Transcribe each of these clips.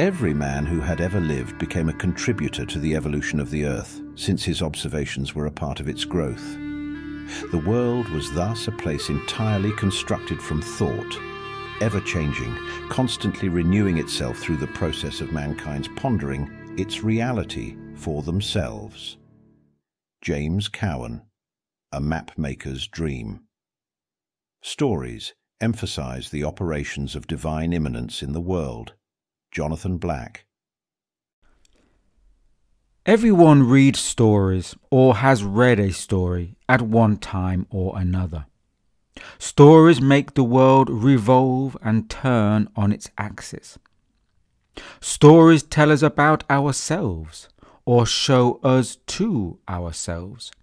Every man who had ever lived became a contributor to the evolution of the Earth, since his observations were a part of its growth. The world was thus a place entirely constructed from thought, ever-changing, constantly renewing itself through the process of mankind's pondering its reality for themselves. James Cowan, A Mapmaker's Dream. Stories emphasize the operations of divine immanence in the world. Jonathan Black. Everyone reads stories or has read a story at one time or another. Stories make the world revolve and turn on its axis. Stories tell us about ourselves or show us to ourselves.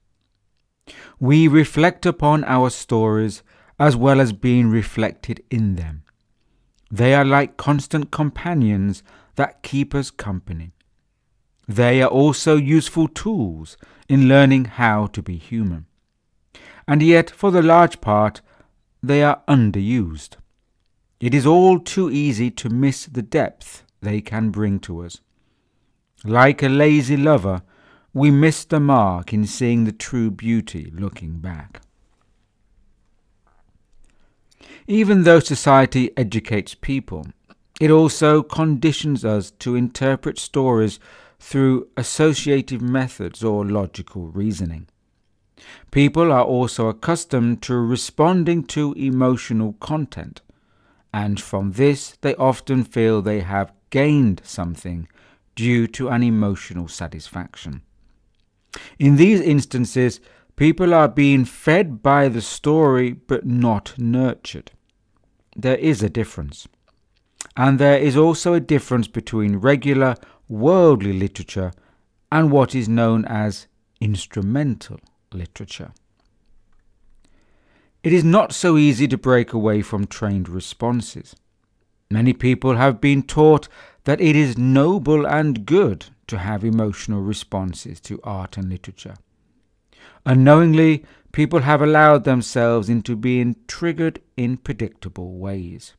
We reflect upon our stories as well as being reflected in them. They are like constant companions that keep us company. They are also useful tools in learning how to be human. And yet, for the large part, they are underused. It is all too easy to miss the depth they can bring to us. Like a lazy lover, we miss the mark in seeing the true beauty looking back. Even though society educates people, it also conditions us to interpret stories through associative methods or logical reasoning. People are also accustomed to responding to emotional content, and from this they often feel they have gained something due to an emotional satisfaction. In these instances, people are being fed by the story but not nurtured. There is a difference. And there is also a difference between regular worldly literature and what is known as instrumental literature. It is not so easy to break away from trained responses. Many people have been taught that it is noble and good to have emotional responses to art and literature. Unknowingly, people have allowed themselves into being triggered in predictable ways.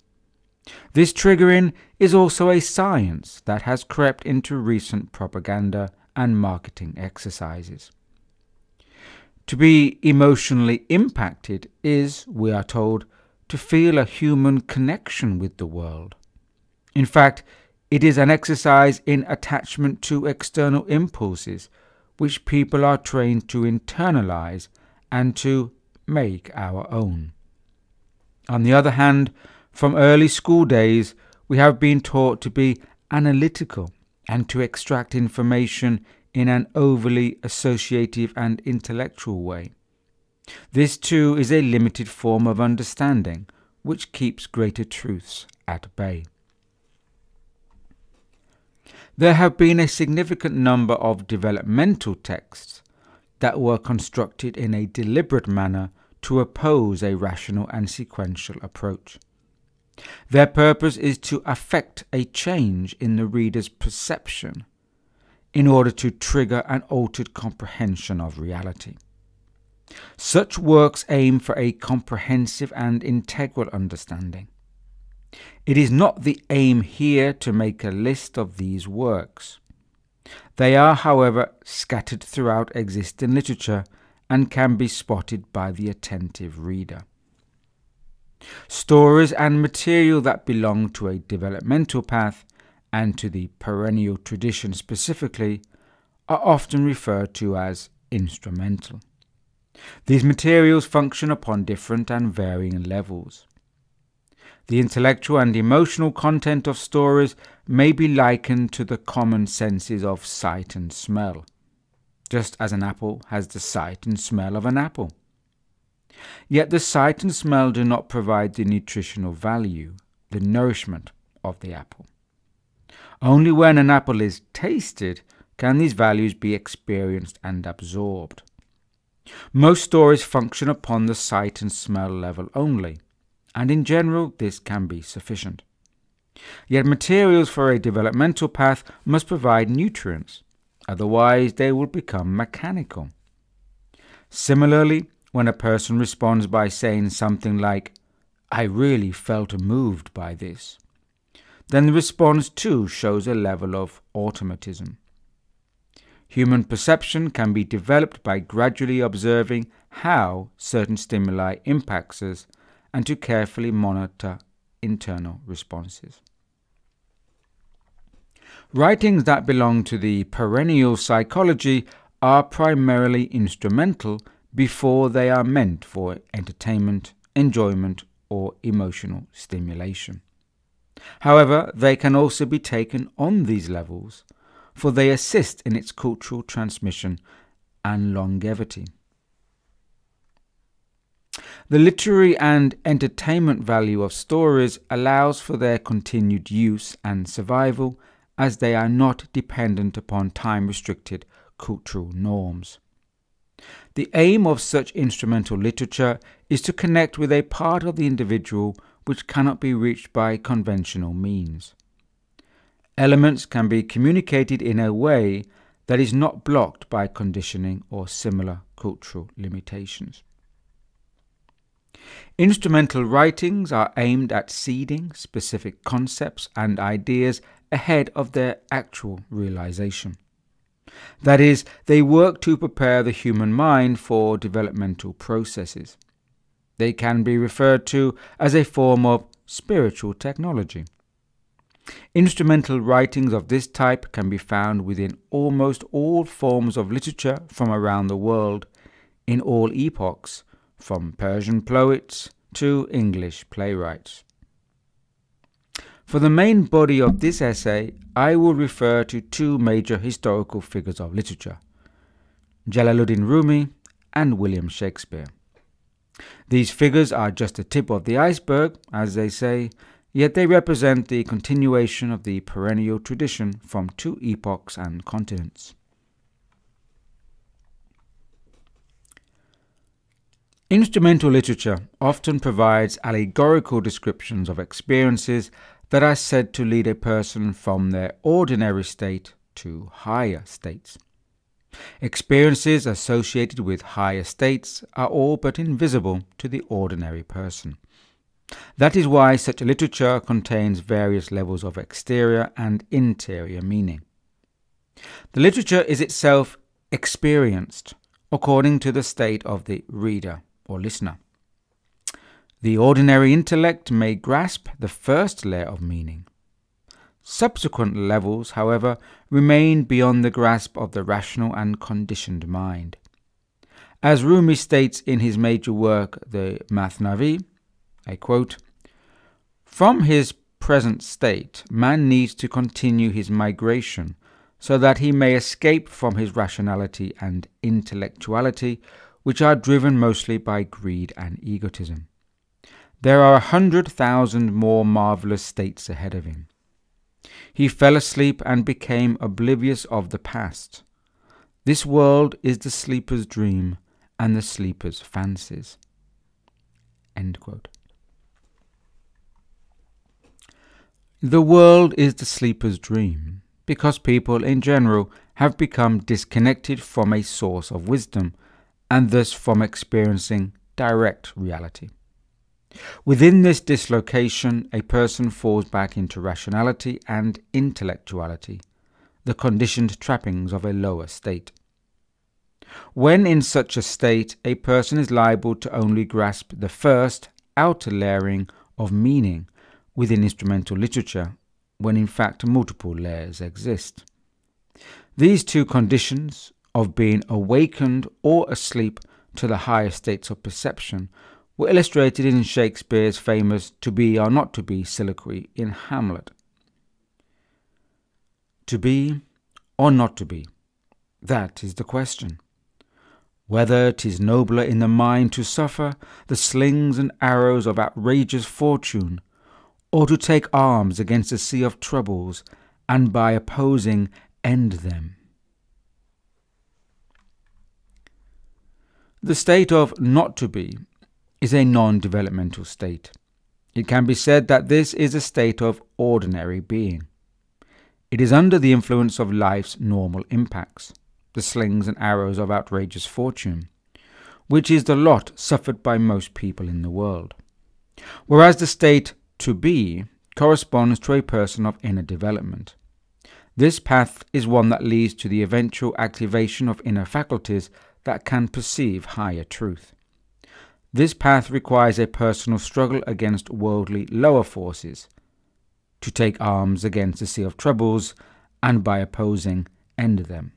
This triggering is also a science that has crept into recent propaganda and marketing exercises. To be emotionally impacted is, we are told, to feel a human connection with the world. In fact, it is an exercise in attachment to external impulses, which people are trained to internalize and to make our own. On the other hand, from early school days, we have been taught to be analytical and to extract information in an overly associative and intellectual way. This too is a limited form of understanding, which keeps greater truths at bay. There have been a significant number of developmental texts that were constructed in a deliberate manner to oppose a rational and sequential approach. Their purpose is to affect a change in the reader's perception in order to trigger an altered comprehension of reality. Such works aim for a comprehensive and integral understanding. It is not the aim here to make a list of these works. They are, however, scattered throughout existing literature and can be spotted by the attentive reader. Stories and material that belong to a developmental path, and to the perennial tradition specifically, are often referred to as instrumental. These materials function upon different and varying levels. The intellectual and emotional content of stories may be likened to the common senses of sight and smell, just as an apple has the sight and smell of an apple. Yet the sight and smell do not provide the nutritional value, the nourishment of the apple. Only when an apple is tasted can these values be experienced and absorbed. Most stories function upon the sight and smell level only, and in general this can be sufficient. Yet materials for a developmental path must provide nutrients, otherwise they will become mechanical. Similarly, when a person responds by saying something like, "I really felt moved by this," then the response too shows a level of automatism. Human perception can be developed by gradually observing how certain stimuli impacts us and to carefully monitor internal responses. Writings that belong to the Perennial Psychology are primarily instrumental before they are meant for entertainment, enjoyment, or emotional stimulation. However, they can also be taken on these levels, for they assist in its cultural transmission and longevity. The literary and entertainment value of stories allows for their continued use and survival, as they are not dependent upon time-restricted cultural norms. The aim of such instrumental literature is to connect with a part of the individual which cannot be reached by conventional means. Elements can be communicated in a way that is not blocked by conditioning or similar cultural limitations. Instrumental writings are aimed at seeding specific concepts and ideas ahead of their actual realization. That is, they work to prepare the human mind for developmental processes. They can be referred to as a form of spiritual technology. Instrumental writings of this type can be found within almost all forms of literature from around the world, in all epochs, from Persian poets to English playwrights. For the main body of this essay, I will refer to two major historical figures of literature, Jalaluddin Rumi and William Shakespeare. These figures are just the tip of the iceberg, as they say, yet they represent the continuation of the perennial tradition from two epochs and continents. Instrumental literature often provides allegorical descriptions of experiences that are said to lead a person from their ordinary state to higher states. Experiences associated with higher states are all but invisible to the ordinary person. That is why such literature contains various levels of exterior and interior meaning. The literature is itself experienced according to the state of the reader or listener. The ordinary intellect may grasp the first layer of meaning. Subsequent levels, however, remain beyond the grasp of the rational and conditioned mind. As Rumi states in his major work, the Mathnavi, I quote, "From his present state, man needs to continue his migration so that he may escape from his rationality and intellectuality, which are driven mostly by greed and egotism. There are 100,000 more marvelous states ahead of him. He fell asleep and became oblivious of the past. This world is the sleeper's dream and the sleeper's fancies." End quote. The world is the sleeper's dream because people in general have become disconnected from a source of wisdom and thus from experiencing direct reality. Within this dislocation, a person falls back into rationality and intellectuality, the conditioned trappings of a lower state. When in such a state, a person is liable to only grasp the first outer layering of meaning within instrumental literature, when in fact multiple layers exist. These two conditions, of being awakened or asleep to the higher states of perception, were illustrated in Shakespeare's famous "to be or not to be" soliloquy in Hamlet. To be or not to be, that is the question. Whether 'tis nobler in the mind to suffer the slings and arrows of outrageous fortune, or to take arms against a sea of troubles, and by opposing end them. The state of not to be is a non-developmental state. It can be said that this is a state of ordinary being. It is under the influence of life's normal impacts, the slings and arrows of outrageous fortune, which is the lot suffered by most people in the world. Whereas the state to be corresponds to a person of inner development. This path is one that leads to the eventual activation of inner faculties that can perceive higher truth. This path requires a personal struggle against worldly lower forces, to take arms against the sea of troubles, and by opposing, end them.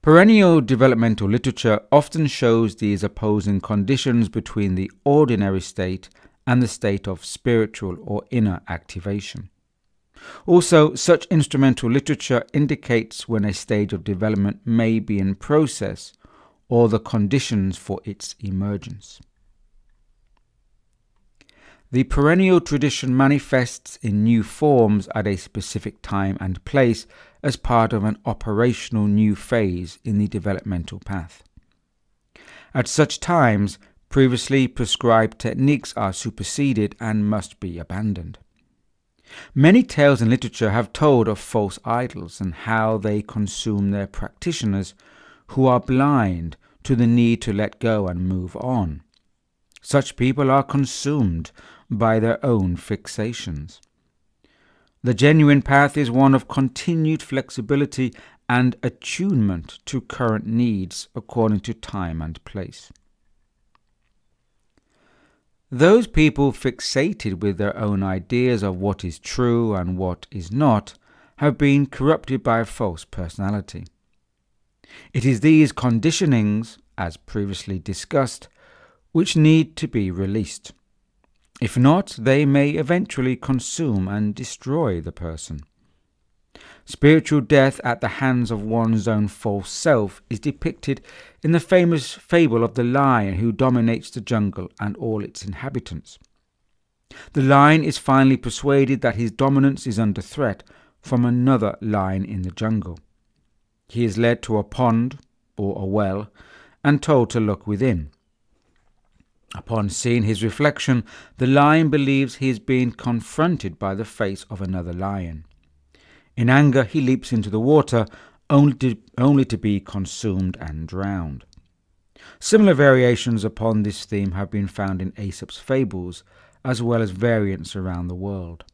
Perennial developmental literature often shows these opposing conditions between the ordinary state and the state of spiritual or inner activation. Also, such instrumental literature indicates when a stage of development may be in process or the conditions for its emergence. The perennial tradition manifests in new forms at a specific time and place as part of an operational new phase in the developmental path. At such times, previously prescribed techniques are superseded and must be abandoned. Many tales in literature have told of false idols and how they consume their practitioners, who are blind to the need to let go and move on. Such people are consumed by their own fixations. The genuine path is one of continued flexibility and attunement to current needs according to time and place. Those people fixated with their own ideas of what is true and what is not have been corrupted by a false personality. It is these conditionings, as previously discussed, which need to be released. If not, they may eventually consume and destroy the person. Spiritual death at the hands of one's own false self is depicted in the famous fable of the lion who dominates the jungle and all its inhabitants. The lion is finally persuaded that his dominance is under threat from another lion in the jungle. He is led to a pond or a well and told to look within. Upon seeing his reflection, the lion believes he is being confronted by the face of another lion. In anger, he leaps into the water, only to be consumed and drowned. Similar variations upon this theme have been found in Aesop's fables, as well as variants around the world.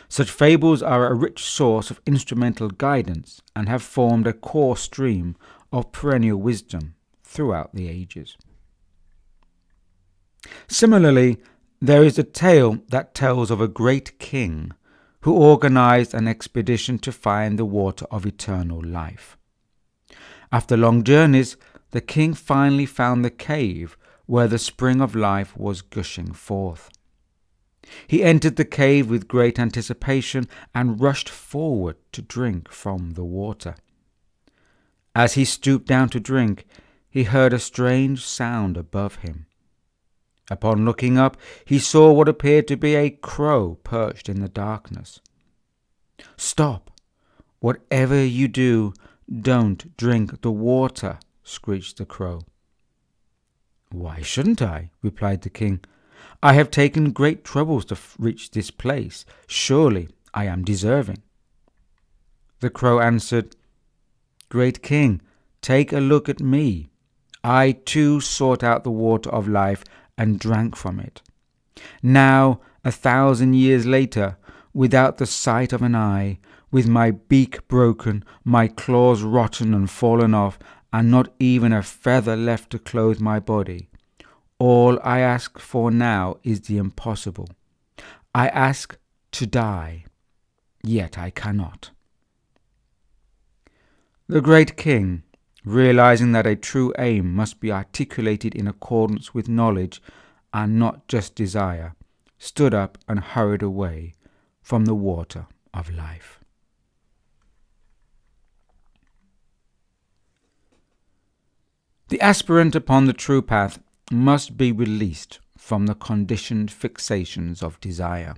Such fables are a rich source of instrumental guidance and have formed a core stream of perennial wisdom throughout the ages. Similarly, there is a tale that tells of a great king who organized an expedition to find the water of eternal life. After long journeys, the king finally found the cave where the spring of life was gushing forth. He entered the cave with great anticipation and rushed forward to drink from the water. As he stooped down to drink, he heard a strange sound above him. Upon looking up, he saw what appeared to be a crow perched in the darkness. "Stop! Whatever you do, don't drink the water," screeched the crow. "Why shouldn't I?" replied the king. "I have taken great troubles to reach this place. Surely I am deserving." The crow answered, "Great king, take a look at me. I too sought out the water of life and drank from it. Now, 1,000 years later, without the sight of an eye, with my beak broken, my claws rotten and fallen off, and not even a feather left to clothe my body, all I ask for now is the impossible. I ask to die, yet I cannot." The great king, realizing that a true aim must be articulated in accordance with knowledge and not just desire, stood up and hurried away from the water of life. The aspirant upon the true path must be released from the conditioned fixations of desire.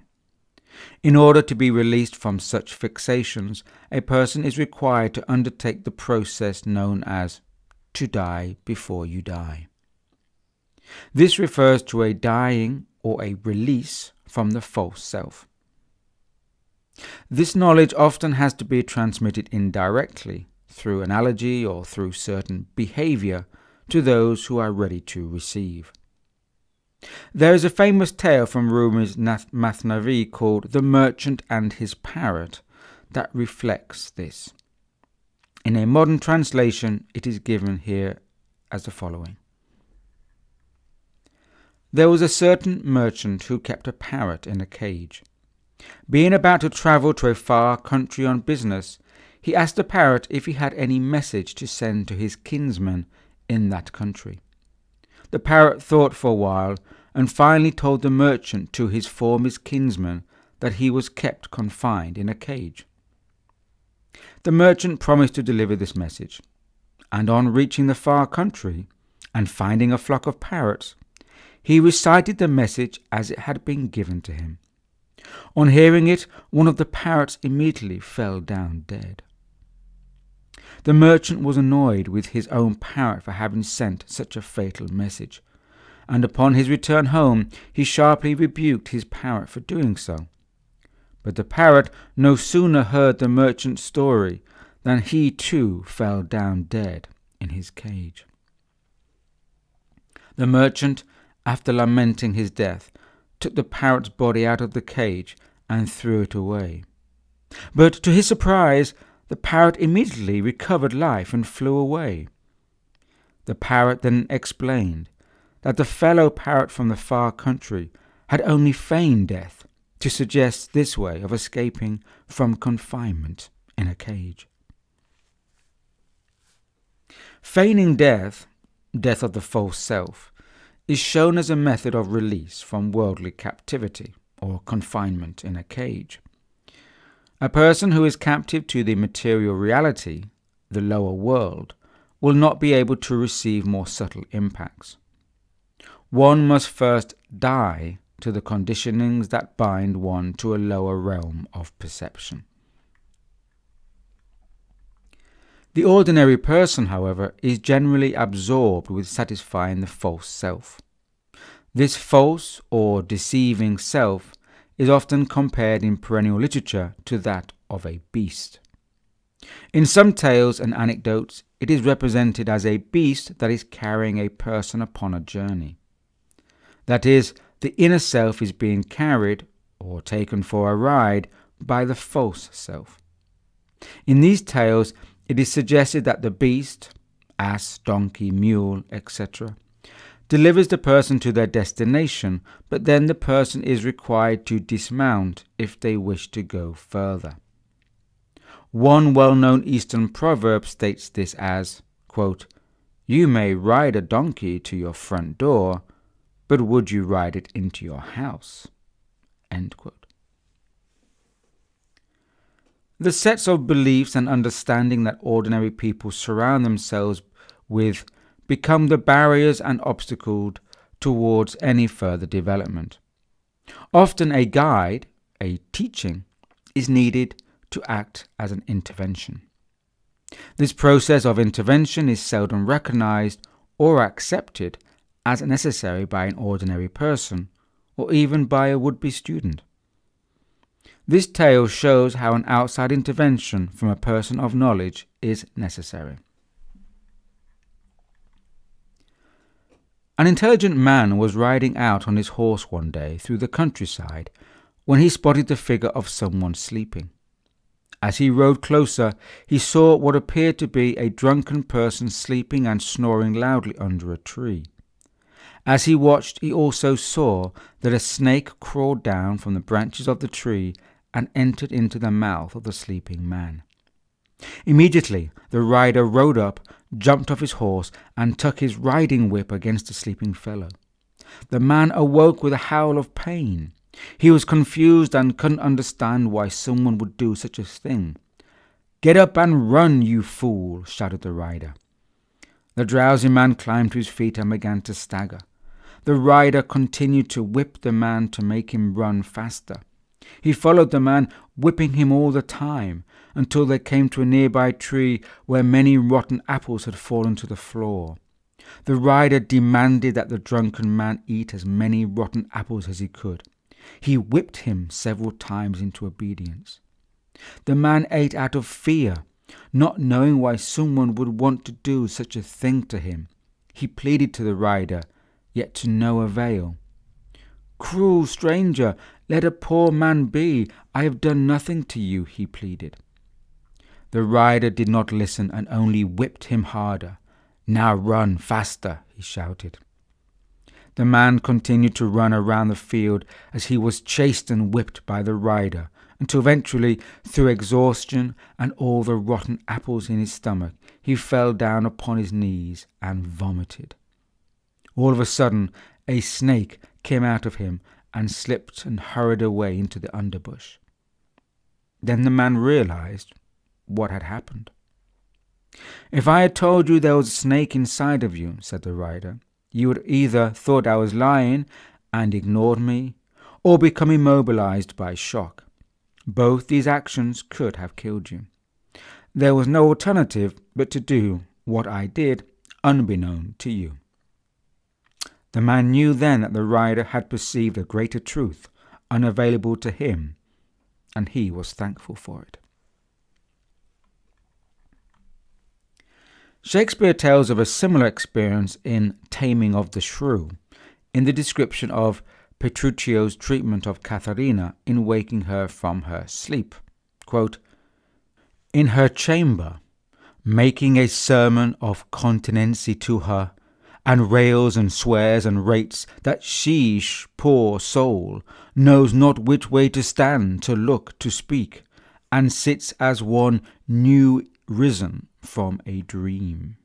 In order to be released from such fixations, a person is required to undertake the process known as to die before you die. This refers to a dying or a release from the false self. This knowledge often has to be transmitted indirectly, through analogy or through certain behavior, to those who are ready to receive. There is a famous tale from Rumi's Masnavi called The Merchant and His Parrot that reflects this. In a modern translation, it is given here as the following. There was a certain merchant who kept a parrot in a cage. Being about to travel to a far country on business, he asked the parrot if he had any message to send to his kinsman in that country. The parrot thought for a while and finally told the merchant to inform his kinsman that he was kept confined in a cage. The merchant promised to deliver this message, and on reaching the far country and finding a flock of parrots, he recited the message as it had been given to him. On hearing it, one of the parrots immediately fell down dead. The merchant was annoyed with his own parrot for having sent such a fatal message, and upon his return home he sharply rebuked his parrot for doing so. But the parrot no sooner heard the merchant's story than he too fell down dead in his cage. The merchant, after lamenting his death, took the parrot's body out of the cage and threw it away. But to his surprise, the parrot immediately recovered life and flew away. The parrot then explained that the fellow parrot from the far country had only feigned death to suggest this way of escaping from confinement in a cage. Feigning death, death of the false self, is shown as a method of release from worldly captivity or confinement in a cage. A person who is captive to the material reality, the lower world, will not be able to receive more subtle impacts. One must first die to the conditionings that bind one to a lower realm of perception. The ordinary person, however, is generally absorbed with satisfying the false self. This false or deceiving self is often compared in perennial literature to that of a beast. In some tales and anecdotes, it is represented as a beast that is carrying a person upon a journey. That is, the inner self is being carried or taken for a ride by the false self. In these tales, it is suggested that the beast, ass, donkey, mule, etc., delivers the person to their destination, but then the person is required to dismount if they wish to go further. One well-known Eastern proverb states this as, quote, "You may ride a donkey to your front door, but would you ride it into your house?" End quote. The sets of beliefs and understanding that ordinary people surround themselves with become the barriers and obstacles towards any further development. Often a guide, a teaching, is needed to act as an intervention. This process of intervention is seldom recognized or accepted as necessary by an ordinary person or even by a would-be student. This tale shows how an outside intervention from a person of knowledge is necessary. An intelligent man was riding out on his horse one day through the countryside when he spotted the figure of someone sleeping. As he rode closer, he saw what appeared to be a drunken person sleeping and snoring loudly under a tree. As he watched, he also saw that a snake crawled down from the branches of the tree and entered into the mouth of the sleeping man. Immediately, the rider rode up, jumped off his horse, and took his riding whip against the sleeping fellow. The man awoke with a howl of pain. He was confused and couldn't understand why someone would do such a thing. "Get up and run, you fool!" shouted the rider. The drowsy man climbed to his feet and began to stagger. The rider continued to whip the man to make him run faster. He followed the man, whipping him all the time, until they came to a nearby tree where many rotten apples had fallen to the floor. The rider demanded that the drunken man eat as many rotten apples as he could. He whipped him several times into obedience. The man ate out of fear, not knowing why someone would want to do such a thing to him. He pleaded to the rider, yet to no avail. "Cruel stranger, let a poor man be. I have done nothing to you," he pleaded. The rider did not listen and only whipped him harder. "Now run faster," he shouted. The man continued to run around the field as he was chased and whipped by the rider, until eventually, through exhaustion and all the rotten apples in his stomach, he fell down upon his knees and vomited. All of a sudden, a snake came out of him and slipped and hurried away into the underbush. Then the man realized what had happened. "If I had told you there was a snake inside of you," said the rider, "you would either thought I was lying and ignored me, or become immobilized by shock. Both these actions could have killed you. There was no alternative but to do what I did, unbeknown to you." The man knew then that the rider had perceived a greater truth unavailable to him, and he was thankful for it. Shakespeare tells of a similar experience in Taming of the Shrew, in the description of Petruchio's treatment of Katharina in waking her from her sleep. Quote, "In her chamber, making a sermon of continency to her, and rails and swears and rates that she, poor soul, knows not which way to stand, to look, to speak, and sits as one new risen from a dream."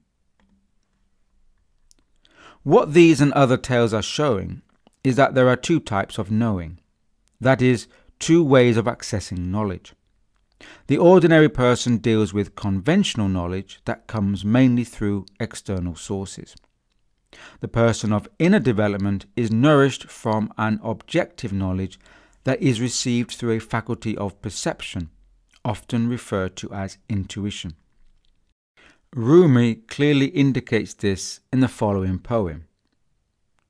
What these and other tales are showing is that there are two types of knowing, that is, two ways of accessing knowledge. The ordinary person deals with conventional knowledge that comes mainly through external sources. The person of inner development is nourished from an objective knowledge that is received through a faculty of perception, often referred to as intuition. Rumi clearly indicates this in the following poem,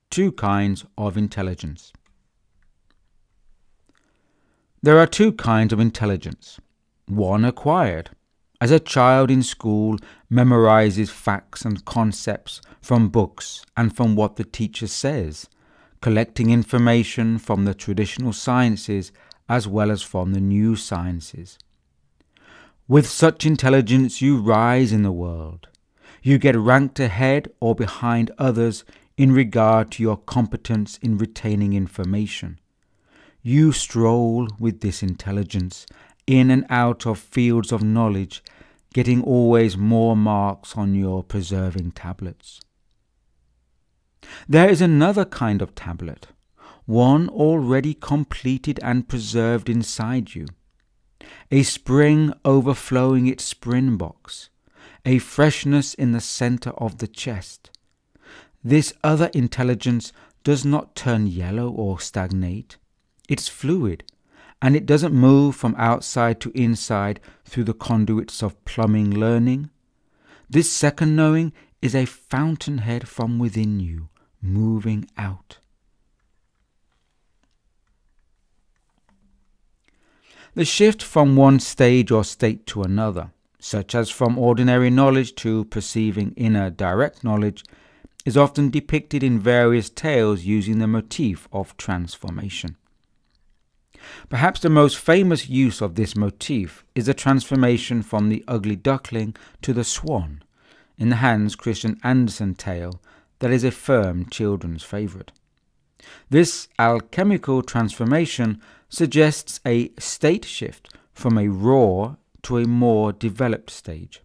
Two Kinds of Intelligence. There are two kinds of intelligence. One acquired. As a child in school memorizes facts and concepts from books and from what the teacher says, collecting information from the traditional sciences as well as from the new sciences. With such intelligence you rise in the world. You get ranked ahead or behind others in regard to your competence in retaining information. You stroll with this intelligence in and out of fields of knowledge, getting always more marks on your preserving tablets. There is another kind of tablet, one already completed and preserved inside you, a spring overflowing its spring box, a freshness in the center of the chest. This other intelligence does not turn yellow or stagnate. It's fluid, and it doesn't move from outside to inside through the conduits of plumbing learning. This second knowing is a fountainhead from within you, moving out. The shift from one stage or state to another, such as from ordinary knowledge to perceiving inner direct knowledge, is often depicted in various tales using the motif of transformation. Perhaps the most famous use of this motif is the transformation from the ugly duckling to the swan, in the Hans Christian Andersen tale that is a firm children's favourite. This alchemical transformation suggests a state shift from a raw to a more developed stage.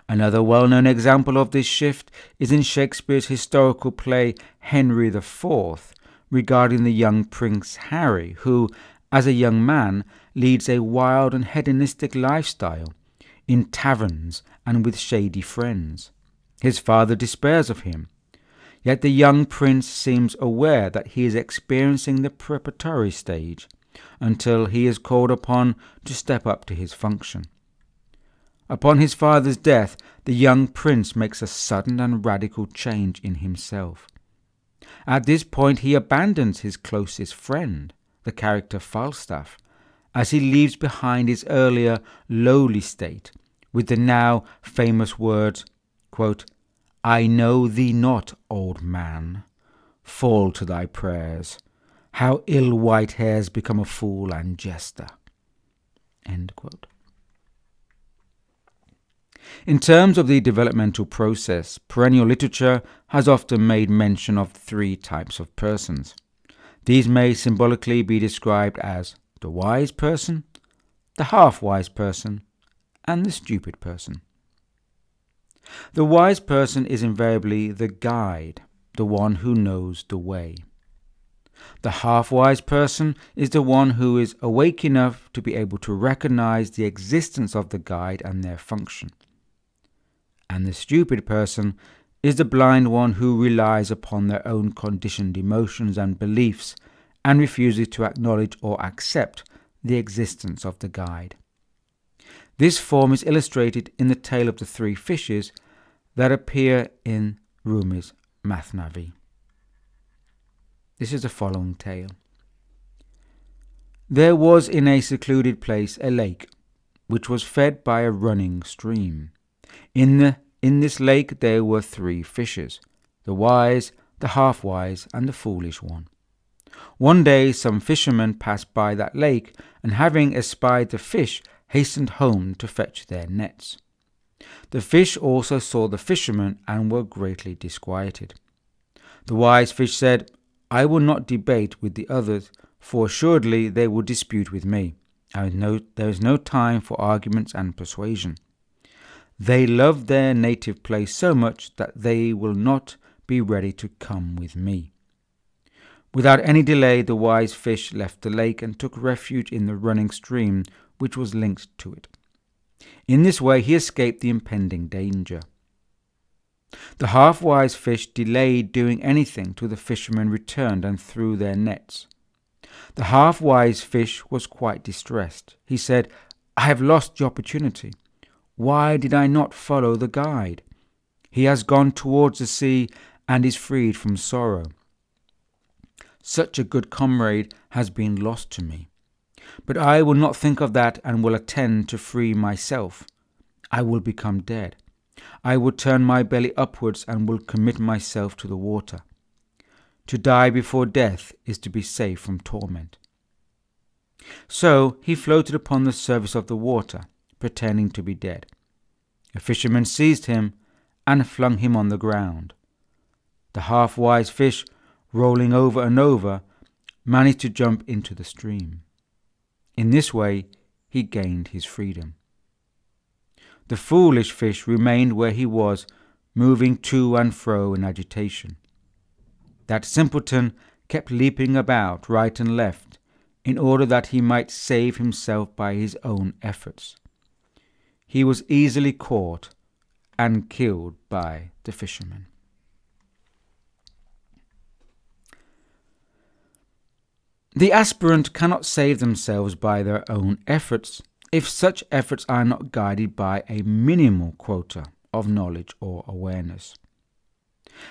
Another well-known example of this shift is in Shakespeare's historical play Henry IV, regarding the young Prince Harry, who, as a young man, leads a wild and hedonistic lifestyle in taverns and with shady friends. His father despairs of him, yet the young prince seems aware that he is experiencing the preparatory stage until he is called upon to step up to his function. Upon his father's death, the young prince makes a sudden and radical change in himself. At this point he abandons his closest friend, the character Falstaff, as he leaves behind his earlier lowly state with the now famous words, quote, "I know thee not, old man. Fall to thy prayers. How ill white hairs become a fool and jester." End quote. In terms of the developmental process, perennial literature has often made mention of 3 types of persons. These may symbolically be described as the wise person, the half-wise person, and the stupid person. The wise person is invariably the guide, the one who knows the way. The half-wise person is the one who is awake enough to be able to recognize the existence of the guide and their function. And the stupid person is the blind one who relies upon their own conditioned emotions and beliefs and refuses to acknowledge or accept the existence of the guide. This form is illustrated in the tale of the 3 fishes that appear in Rumi's Mathnavi. This is the following tale. There was in a secluded place a lake, which was fed by a running stream. In this lake there were 3 fishes, the wise, the half-wise, and the foolish one. One day some fishermen passed by that lake, and having espied the fish, hastened home to fetch their nets. The fish also saw the fishermen and were greatly disquieted. The wise fish said, "I will not debate with the others, for assuredly they will dispute with me. There is no time for arguments and persuasion. They love their native place so much that they will not be ready to come with me." Without any delay, the wise fish left the lake and took refuge in the running stream which was linked to it. In this way he escaped the impending danger. The half-wise fish delayed doing anything till the fishermen returned and threw their nets. The half-wise fish was quite distressed. He said, "I have lost the opportunity. Why did I not follow the guide? He has gone towards the sea and is freed from sorrow. Such a good comrade has been lost to me. But I will not think of that and will attend to free myself. I will become dead. I will turn my belly upwards and will commit myself to the water. To die before death is to be safe from torment." So he floated upon the surface of the water, pretending to be dead. A fisherman seized him and flung him on the ground. The half-wise fish, rolling over and over, managed to jump into the stream. In this way he gained his freedom. The foolish fish remained where he was, moving to and fro in agitation. That simpleton kept leaping about right and left, in order that he might save himself by his own efforts. He was easily caught and killed by the fishermen. The aspirant cannot save themselves by their own efforts if such efforts are not guided by a minimal quota of knowledge or awareness.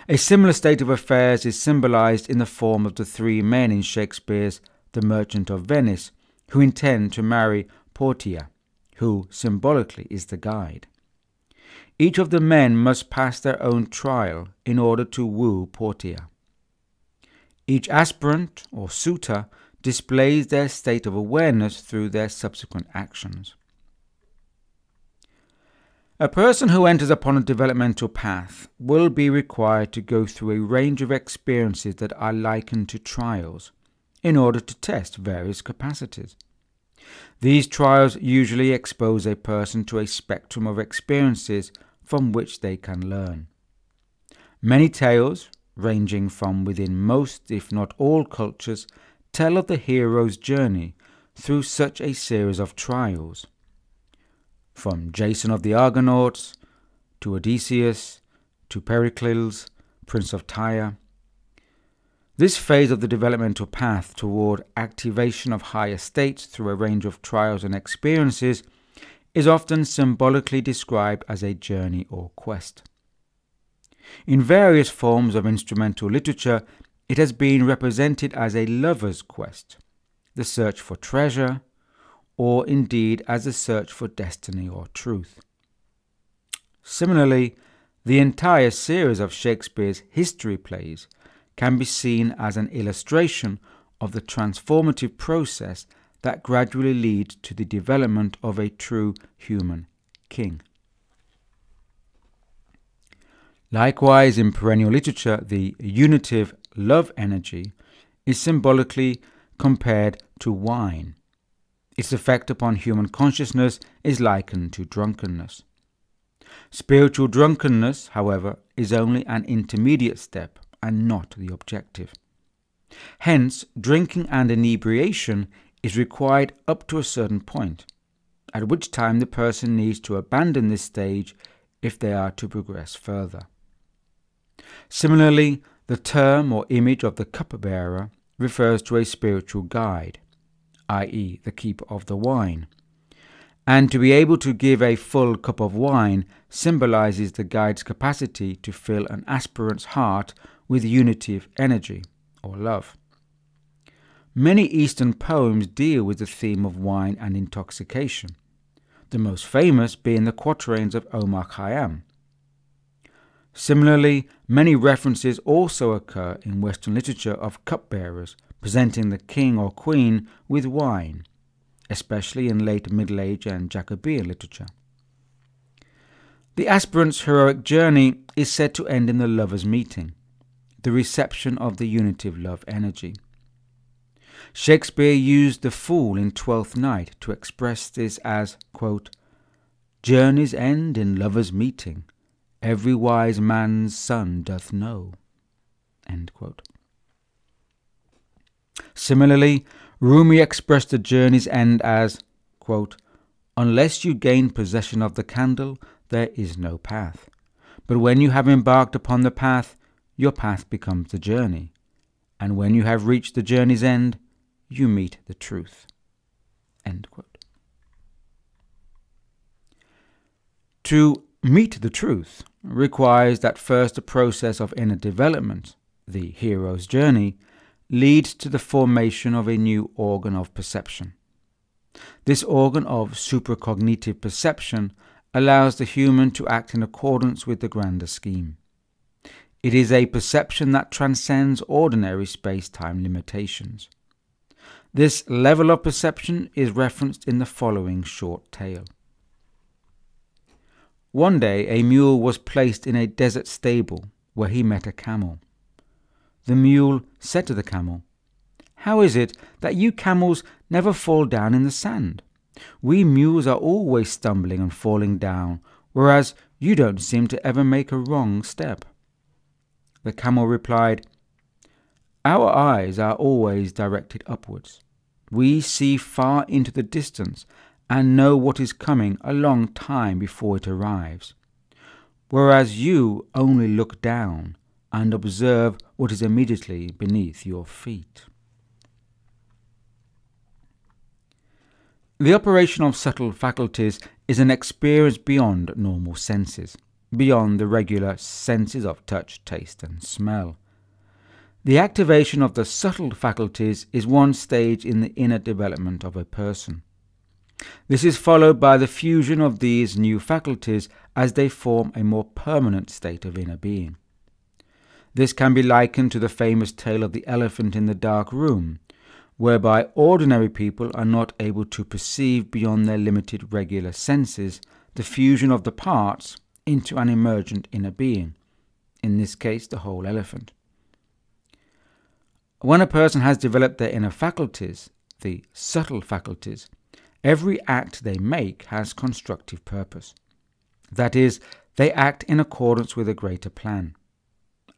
A similar state of affairs is symbolized in the form of the 3 men in Shakespeare's The Merchant of Venice who intend to marry Portia, who symbolically is the guide. Each of the men must pass their own trial in order to woo Portia. Each aspirant or suitor displays their state of awareness through their subsequent actions. A person who enters upon a developmental path will be required to go through a range of experiences that are likened to trials in order to test various capacities. These trials usually expose a person to a spectrum of experiences from which they can learn. Many tales, ranging from within most, if not all cultures, tell of the hero's journey through such a series of trials. From Jason of the Argonauts, to Odysseus, to Pericles, Prince of Tyre. This phase of the developmental path toward activation of higher states through a range of trials and experiences is often symbolically described as a journey or quest. In various forms of instrumental literature, it has been represented as a lover's quest, the search for treasure, or indeed as a search for destiny or truth. Similarly, the entire series of Shakespeare's history plays can be seen as an illustration of the transformative process that gradually leads to the development of a true human king. Likewise, in perennial literature, the unitive love energy is symbolically compared to wine. Its effect upon human consciousness is likened to drunkenness. Spiritual drunkenness, however, is only an intermediate step and not the objective. Hence, drinking and inebriation is required up to a certain point, at which time the person needs to abandon this stage if they are to progress further. Similarly, the term or image of the cupbearer refers to a spiritual guide, i.e., the keeper of the wine. And to be able to give a full cup of wine symbolizes the guide's capacity to fill an aspirant's heart with unitive energy, or love. Many Eastern poems deal with the theme of wine and intoxication, the most famous being the quatrains of Omar Khayyam. Similarly, many references also occur in Western literature of cupbearers presenting the king or queen with wine, especially in late Middle Age and Jacobean literature. The aspirant's heroic journey is said to end in the lovers' meeting, the reception of the unitive love energy. Shakespeare used the fool in Twelfth Night to express this as, quote, "Journeys end in lovers' meeting, every wise man's son doth know." End quote. Similarly, Rumi expressed the journey's end as, quote, "Unless you gain possession of the candle, there is no path. But when you have embarked upon the path, your path becomes the journey. And when you have reached the journey's end, you meet the truth." End quote. To meet the truth requires that first a process of inner development, the hero's journey, leads to the formation of a new organ of perception. This organ of supracognitive perception allows the human to act in accordance with the grander scheme. It is a perception that transcends ordinary space-time limitations. This level of perception is referenced in the following short tale. One day a mule was placed in a desert stable where he met a camel. The mule said to the camel, "How is it that you camels never fall down in the sand? We mules are always stumbling and falling down, whereas you don't seem to ever make a wrong step." The camel replied, "Our eyes are always directed upwards. We see far into the distance and know what is coming a long time before it arrives, whereas you only look down and observe what is immediately beneath your feet." The operation of subtle faculties is an experience beyond normal senses, beyond the regular senses of touch, taste, and smell. The activation of the subtle faculties is one stage in the inner development of a person. This is followed by the fusion of these new faculties as they form a more permanent state of inner being. This can be likened to the famous tale of the elephant in the dark room, whereby ordinary people are not able to perceive beyond their limited regular senses the fusion of the parts into an emergent inner being, in this case the whole elephant. When a person has developed their inner faculties, the subtle faculties, every act they make has constructive purpose. That is, they act in accordance with a greater plan.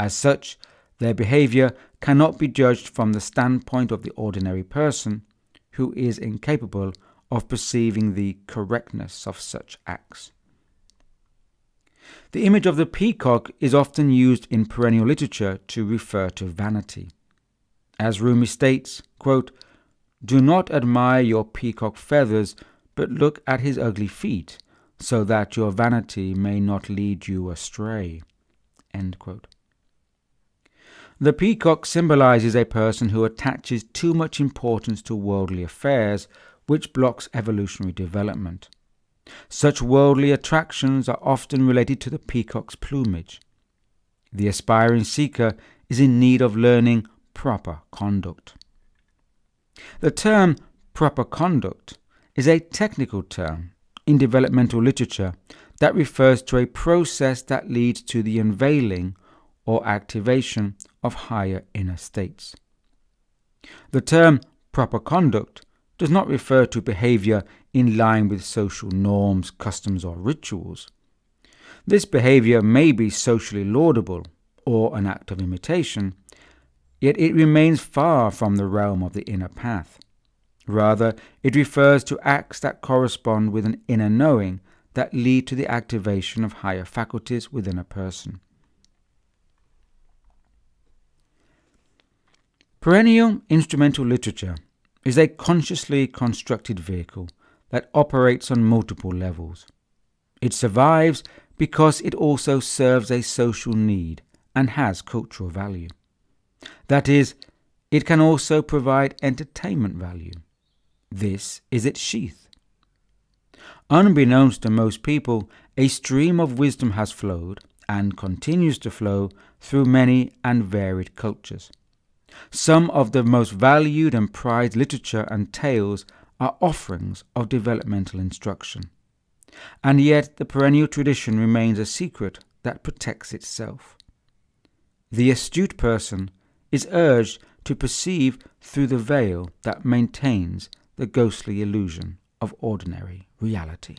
As such, their behavior cannot be judged from the standpoint of the ordinary person, who is incapable of perceiving the correctness of such acts. The image of the peacock is often used in perennial literature to refer to vanity. As Rumi states, quote, "Do not admire your peacock feathers, but look at his ugly feet, so that your vanity may not lead you astray." End quote. The peacock symbolizes a person who attaches too much importance to worldly affairs, which blocks evolutionary development. Such worldly attractions are often related to the peacock's plumage. The aspiring seeker is in need of learning proper conduct. The term proper conduct is a technical term in developmental literature that refers to a process that leads to the unveiling or activation of higher inner states. The term proper conduct does not refer to behavior in line with social norms, customs, or rituals. This behavior may be socially laudable or an act of imitation, yet it remains far from the realm of the inner path. Rather, it refers to acts that correspond with an inner knowing that lead to the activation of higher faculties within a person. Perennial instrumental literature is a consciously constructed vehicle that operates on multiple levels. It survives because it also serves a social need and has cultural value. That is, it can also provide entertainment value. This is its sheath. Unbeknownst to most people, a stream of wisdom has flowed and continues to flow through many and varied cultures. Some of the most valued and prized literature and tales are offerings of developmental instruction. And yet the perennial tradition remains a secret that protects itself. The astute person is urged to perceive through the veil that maintains the ghostly illusion of ordinary reality.